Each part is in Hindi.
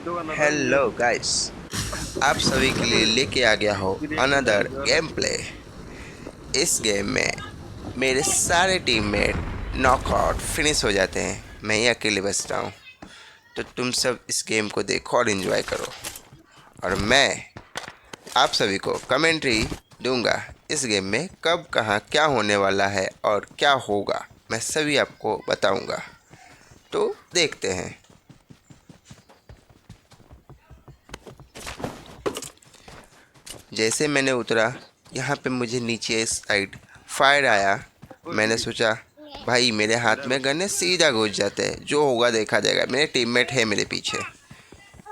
हेलो गाइस, आप सभी के लिए लेके आ गया हो अनदर गेम प्ले। इस गेम में मेरे सारे टीममेट नॉकआउट फिनिश हो जाते हैं, मैं ही अकेले बचता हूँ। तो तुम सब इस गेम को देखो और एंजॉय करो, और मैं आप सभी को कमेंट्री दूंगा इस गेम में कब कहाँ क्या होने वाला है और क्या होगा, मैं सभी आपको बताऊंगा। तो देखते हैं। जैसे मैंने उतरा, यहाँ पे मुझे नीचे साइड फायर आया। मैंने सोचा भाई मेरे हाथ में गन है, सीधा घुस जाते हैं, जो होगा देखा जाएगा, मेरे टीममेट है मेरे पीछे।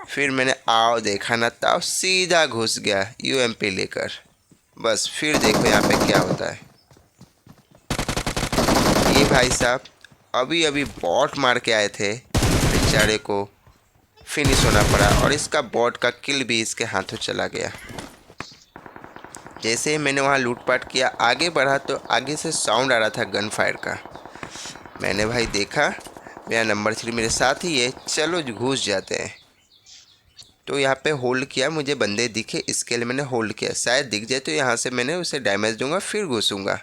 फिर मैंने आओ देखा ना ताओ, सीधा घुस गया यूएमपी लेकर। बस फिर देखो यहाँ पे क्या होता है। ये भाई साहब अभी अभी बॉट मार के आए थे, बेचारे को फिनिश होना पड़ा, और इसका बॉट का किल भी इसके हाथों चला गया। जैसे ही मैंने वहाँ लूटपाट किया, आगे बढ़ा तो आगे से साउंड आ रहा था गन फायर का। मैंने भाई देखा मेरा नंबर 3 मेरे साथ ही है, चलो घुस जाते हैं। तो यहाँ पे होल्ड किया, मुझे बंदे दिखे इसके लिए मैंने होल्ड किया, शायद दिख जाए तो यहाँ से मैंने उसे डैमेज दूंगा फिर घुसूँगा।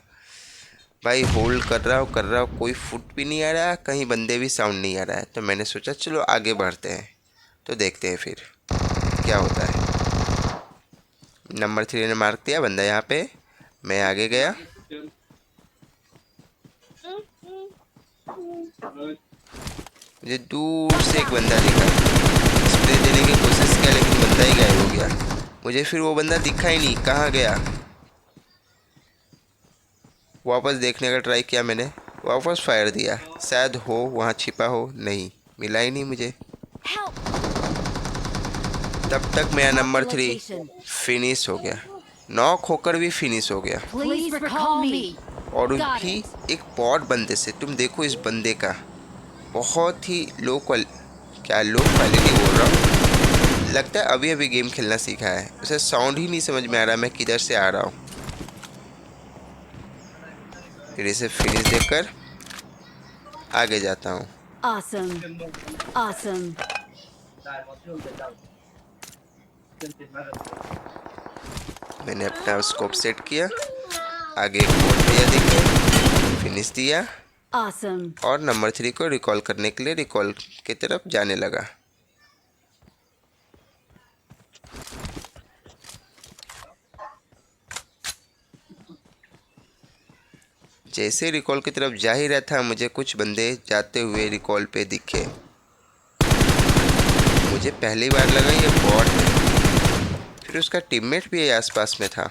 भाई होल्ड कर रहा हूँ, कोई फुट भी नहीं आ रहा, कहीं बंदे भी साउंड नहीं आ रहा है। तो मैंने सोचा चलो आगे बढ़ते हैं, तो देखते हैं फिर क्या होता है। नंबर 3 ने मार दिया बंदा यहाँ पे, मैं आगे गया। मुझे दूर से एक बंदा दिखा, स्प्रे देने की कोशिश किया लेकिन बंदा ही गायब हो गया। मुझे फिर वो बंदा दिखा ही नहीं, कहाँ गया। वापस देखने का ट्राई किया मैंने, वापस फायर दिया, शायद हो वहाँ छिपा हो, नहीं मिला ही नहीं मुझे। तब तक मेरा नंबर 3 फिनिश हो गया, नॉक होकर भी फिनिश हो गया। और भी एक बॉट बंदे से, तुम देखो इस बंदे का बहुत ही लो क्वालिटी बोल रहा हूँ, लगता है अभी अभी गेम खेलना सीखा है, उसे साउंड ही नहीं समझ में आ रहा मैं किधर से आ रहा हूँ। फिर इसे फिनिश देकर आगे जाता हूँ। Awesome. Awesome. मैंने अपना स्कोप सेट किया, आगे एक बोट भैया दिखे, फिनिश दिया, Awesome. और नंबर 3 को रिकॉल करने के लिए रिकॉल की तरफ जाने लगा। जैसे रिकॉल की तरफ जा ही रहा था, मुझे कुछ बंदे जाते हुए रिकॉल पे दिखे। मुझे पहली बार लगा ये बॉट है, फिर उसका टीममेट भी आसपास में था।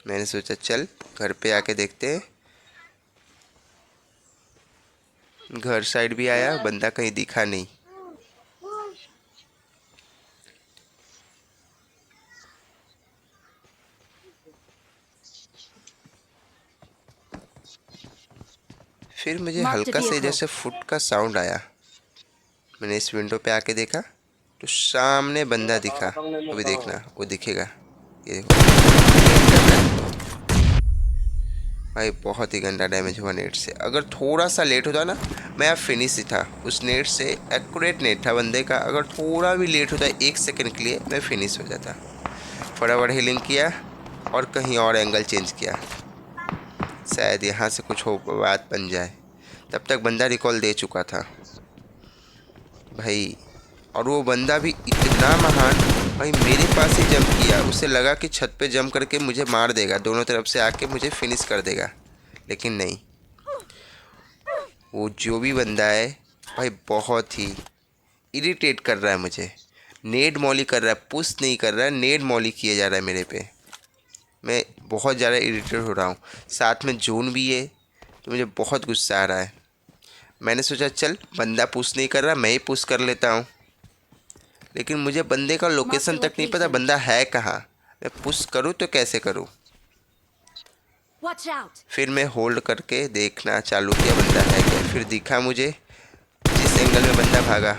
मैंने सोचा चल घर पे आके देखते हैं। घर साइड भी आया, बंदा कहीं दिखा नहीं। फिर मुझे हल्का से जैसे फुट का साउंड आया, मैंने इस विंडो पे आके देखा तो सामने बंदा दिखा। अभी देखना वो दिखेगा, ये देखो भाई बहुत ही गंदा डैमेज हुआ नेट से। अगर थोड़ा सा लेट होता ना, मैं अब फिनिश ही था। उस नेट से एक्यूरेट नेट था बंदे का, अगर थोड़ा भी लेट होता 1 सेकंड के लिए मैं फिनिश हो जाता। फटाफट हीलिंग किया और कहीं और एंगल चेंज किया, शायद यहाँ से कुछ हो बात बन जाए। तब तक बंदा रिकॉल दे चुका था भाई, और वो बंदा भी इतना महान भाई, मेरे पास ही जंप किया। उसे लगा कि छत पे जंप करके मुझे मार देगा, दोनों तरफ से आके मुझे फिनिश कर देगा, लेकिन नहीं। वो जो भी बंदा है भाई बहुत ही इरिटेट कर रहा है मुझे, नेड मॉली कर रहा है, पुश नहीं कर रहा है, नेड मॉली किए जा रहा है मेरे पे। मैं बहुत ज़्यादा इरिटेट हो रहा हूँ, साथ में जोन भी है, तो मुझे बहुत गुस्सा आ रहा है। मैंने सोचा चल बंदा पुश नहीं कर रहा, मैं ही पुश कर लेता हूँ, लेकिन मुझे बंदे का लोकेशन तक नहीं पता, बंदा है कहाँ, मैं पुश करूँ तो कैसे करूँ। फिर मैं होल्ड करके देखना चालू किया बंदा है क्या, फिर दिखा मुझे, जिस एंगल में बंदा भागा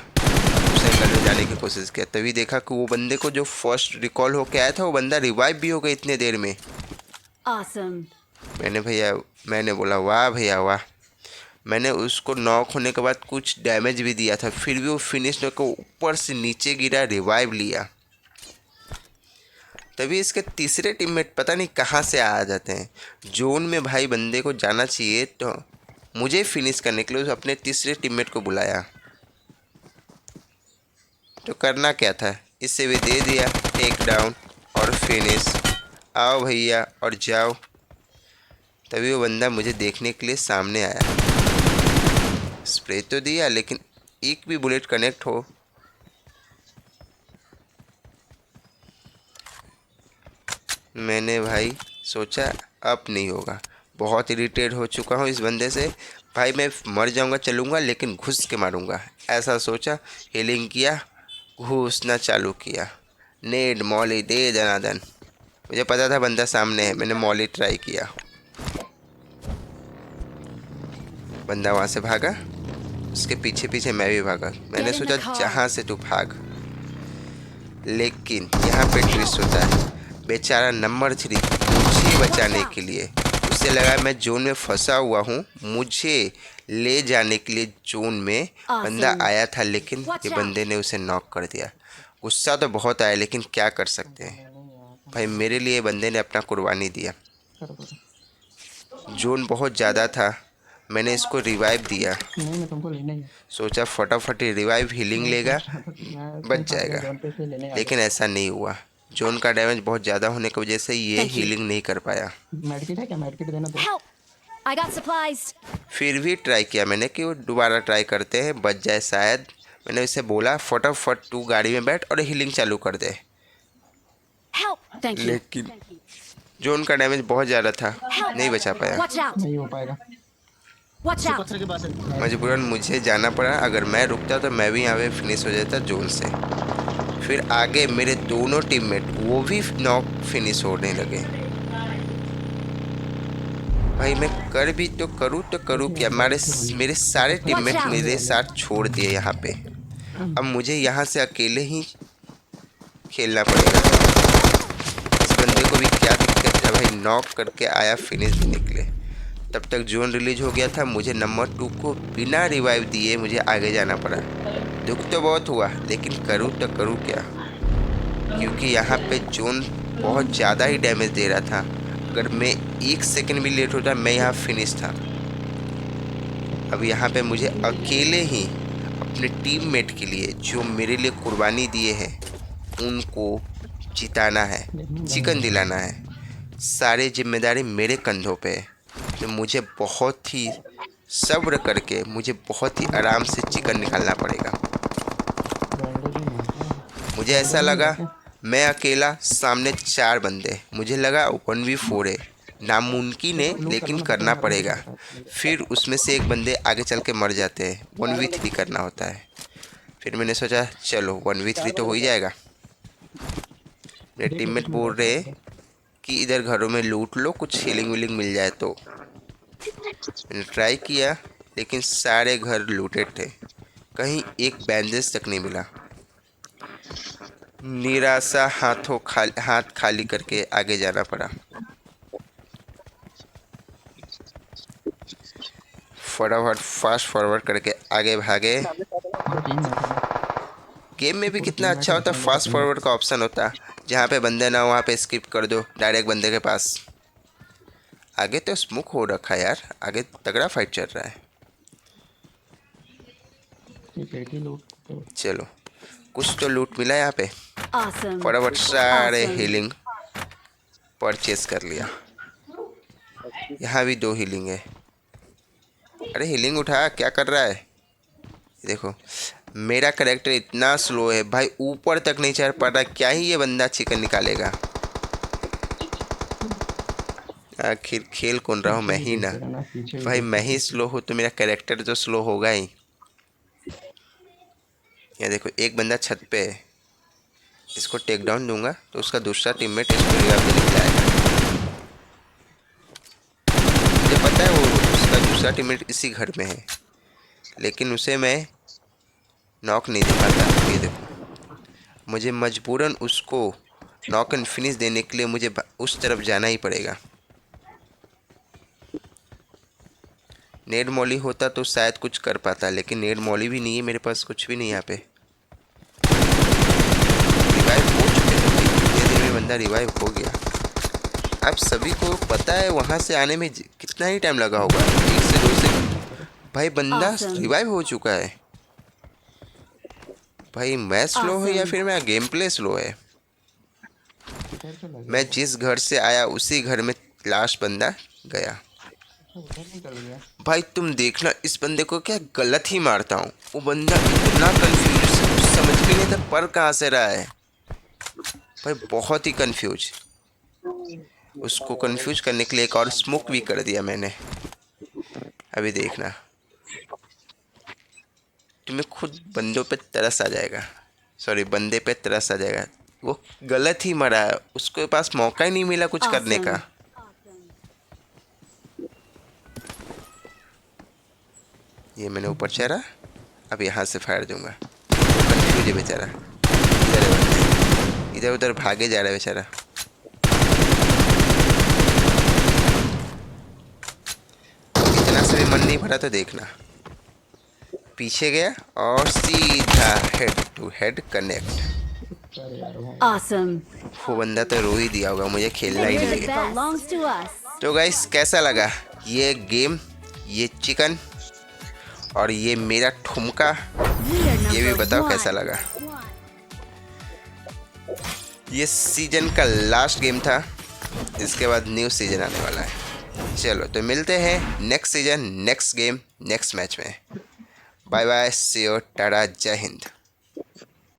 उस एंगल में जाने की कोशिश किया, तभी देखा कि वो बंदे को जो फर्स्ट रिकॉल होके आया था वो बंदा रिवाइव भी हो गया इतने देर में। Awesome. मैंने बोला वाह भैया वाह। मैंने उसको नॉक होने के बाद कुछ डैमेज भी दिया था, फिर भी वो फिनिश को ऊपर से नीचे गिरा, रिवाइव लिया। तभी इसके तीसरे टीममेट पता नहीं कहाँ से आ जाते हैं। जोन में भाई बंदे को जाना चाहिए, तो मुझे फिनिश करने के लिए उस अपने तीसरे टीममेट को बुलाया। तो करना क्या था, इससे भी दे दिया टेक डाउन और फिनिश। आओ भैया और जाओ। तभी वो बंदा मुझे देखने के लिए सामने आया। स्प्रे तो दिया लेकिन एक भी बुलेट कनेक्ट हो। मैंने भाई सोचा अब नहीं होगा, बहुत इरिटेट हो चुका हूँ इस बंदे से। भाई मैं मर जाऊँगा चलूँगा लेकिन घुस के मारूँगा, ऐसा सोचा। हीलिंग किया, घुसना चालू किया। नेड मॉली दे दनादन। मुझे पता था बंदा सामने है, मैंने मॉली ट्राई किया। बंदा वहाँ से भागा, उसके पीछे पीछे मैं भी भागा। मैंने सोचा जहाँ से तू भाग, लेकिन यहाँ पे ट्विस्ट होता है। बेचारा नंबर 3 मुझे बचाने के लिए, उसे लगा मैं जोन में फंसा हुआ हूँ, मुझे ले जाने के लिए जोन में बंदा आया था, लेकिन ये बंदे ने उसे नॉक कर दिया। गुस्सा तो बहुत आया लेकिन क्या कर सकते हैं भाई, मेरे लिए बंदे ने अपना कुर्बानी दिया। जोन बहुत ज़्यादा था, मैंने इसको रिवाइव दिया। नहीं, मैं तुमको लेना ही है। सोचा फटाफट रिवाइव हीलिंग लेगा, मैं बच जाएगा, जोन पे से लेने आ लेकिन ऐसा नहीं हुआ। जोन का डैमेज बहुत ज़्यादा होने की वजह से ये Thank you. हीलिंग नहीं कर पाया। मेडकिट है क्या? मेडकिट देना तो। Help! I got supplies. फिर भी ट्राई किया मैंने कि वो दोबारा ट्राई करते हैं, बच जाए शायद। मैंने उसे बोला फटाफट तू गाड़ी में बैठ और हीलिंग चालू कर दे, Help! Thank you. लेकिन जोन का डैमेज बहुत ज़्यादा था, नहीं बचा पाया। Watch out! नहीं हो पाएगा। Watch out! पत्थर के पास है। मजबूरन मुझे जाना पड़ा, अगर मैं रुकता तो मैं भी यहाँ पे फिनिश हो जाता जोन से। फिर आगे मेरे दोनों टीममेट वो भी नॉक फिनिश होने लगे। भाई मैं कर भी तो करूँ क्या, मेरे सारे टीममेट मेरे साथ छोड़ दिए यहाँ पे। अब मुझे यहाँ से अकेले ही खेलना पड़ेगा। इस बंदे को भी क्या दिक्कत है भाई, नॉक करके आया फिनिश देने के लिए। तब तक जोन रिलीज हो गया था, मुझे नंबर 2 को बिना रिवाइव दिए मुझे आगे जाना पड़ा। दुख तो बहुत हुआ लेकिन करूँ तो करूँ क्या, क्योंकि यहाँ पे जोन बहुत ज़्यादा ही डैमेज दे रहा था। अगर मैं 1 सेकंड भी लेट होता मैं यहाँ फिनिश था। अब यहाँ पे मुझे अकेले ही अपने टीममेट के लिए जो मेरे लिए कुर्बानी दिए हैं उनको जिताना है, चिकन दिलाना है। सारी जिम्मेदारी मेरे कंधों पे है, तो मुझे बहुत ही सब्र करके मुझे बहुत ही आराम से चिकन निकालना पड़ेगा। मुझे ऐसा लगा मैं अकेला, सामने 4 बंदे, मुझे लगा 1v4 है, नामुमकिन है लेकिन करना पड़ेगा। फिर उसमें से एक बंदे आगे चल के मर जाते हैं, 1v3 करना होता है। फिर मैंने सोचा चलो 1v3 तो हो ही जाएगा। मेरे टीममेट बोल रहे कि इधर घरों में लूट लो, कुछ हीलिंग वीलिंग मिल जाए तो। मैंने ट्राई किया लेकिन सारे घर लूटेड थे, कहीं एक बैंडेज तक नहीं मिला। निराशा हाथ खाली करके आगे जाना पड़ा। फटाफट फास्ट फॉरवर्ड करके आगे भागे। गेम में भी कितना अच्छा होता, फास्ट फॉरवर्ड का ऑप्शन होता, जहाँ पे बंदे ना हो वहाँ पे स्किप कर दो, डायरेक्ट बंदे के पास। आगे तो स्मोक हो रखा है यार, आगे तगड़ा फाइट चल रहा है। चलो कुछ तो लूट मिला यहाँ पे। Awesome. फटाफट सारे Awesome. हीलिंग परचेस कर लिया। यहाँ भी 2 हीलिंग है। अरे हीलिंग उठा, क्या कर रहा है। देखो मेरा कैरेक्टर इतना स्लो है भाई, ऊपर तक नहीं चढ़ पा रहा, क्या ही ये बंदा चिकन निकालेगा। आखिर खेल कौन रहा हूँ, मैं ही ना। भाई मैं ही स्लो हूँ तो मेरा कैरेक्टर तो स्लो होगा ही। ये देखो एक बंदा छत पे है, इसको टेक डाउन दूंगा तो उसका दूसरा टीममेट इसको रिवाइव देने के लिए आएगा। मुझे पता है वो उसका दूसरा टीममेट इसी घर में है, लेकिन उसे मैं नॉक नहीं दे पाता। ये देखो मुझे मजबूरन उसको नॉक एंड फिनिश देने के लिए मुझे उस तरफ जाना ही पड़ेगा। नेड मॉली होता तो शायद कुछ कर पाता, लेकिन नेड मॉली भी नहीं है मेरे पास, कुछ भी नहीं यहाँ पे। रिवाइव हो चुके थे भाई, इतने देर में बंदा रिवाइव हो गया। अब सभी को पता है वहाँ से आने में कितना ही टाइम लगा होगा, 1 से 2 सेकंड। भाई बंदा Awesome. रिवाइव हो चुका है। भाई मैं स्लो है या Awesome. फिर मेरा गेम प्ले स्लो है? उधर चला गया। मैं जिस घर से आया उसी घर में लास्ट बंदा गया। उधर निकल गया। भाई तुम देखना, इस बंदे को क्या गलत ही मारता हूँ। वो बंदा इतना कंफ्यूज, समझ भी नहीं था पर कहाँ से रहा है। भाई बहुत ही कंफ्यूज। उसको कंफ्यूज करने के लिए एक और स्मोक भी कर दिया मैंने। अभी देखना, तुम्हें खुद बंदों पे तरस आ जाएगा, सॉरी बंदे पे तरस आ जाएगा। वो गलत ही मरा है, उसके पास मौका ही नहीं मिला कुछ करने का। ये मैंने ऊपर चढ़ा, अब यहाँ से फायर दूंगा। कंफ्यूज है बेचारा, इधर उधर भागे जा रहा है बेचारा। इतना से भी मन नहीं भरा तो देखना, पीछे गया और सीधा हेड टू हेड कनेक्ट। अरे यार वो Awesome. वो बंदा तो रो ही दिया होगा, मुझे खेलना ही नहीं Victory है। belongs to us. तो गाइस कैसा लगा ये गेम, ये चिकन और ये मेरा ठुमका, We are ये भी number बताओ one. कैसा लगा। ये सीजन का लास्ट गेम था, इसके बाद न्यू सीजन आने वाला है। चलो तो मिलते हैं next season, next game, next match में। Bye bye, see you, tata, जय हिंद।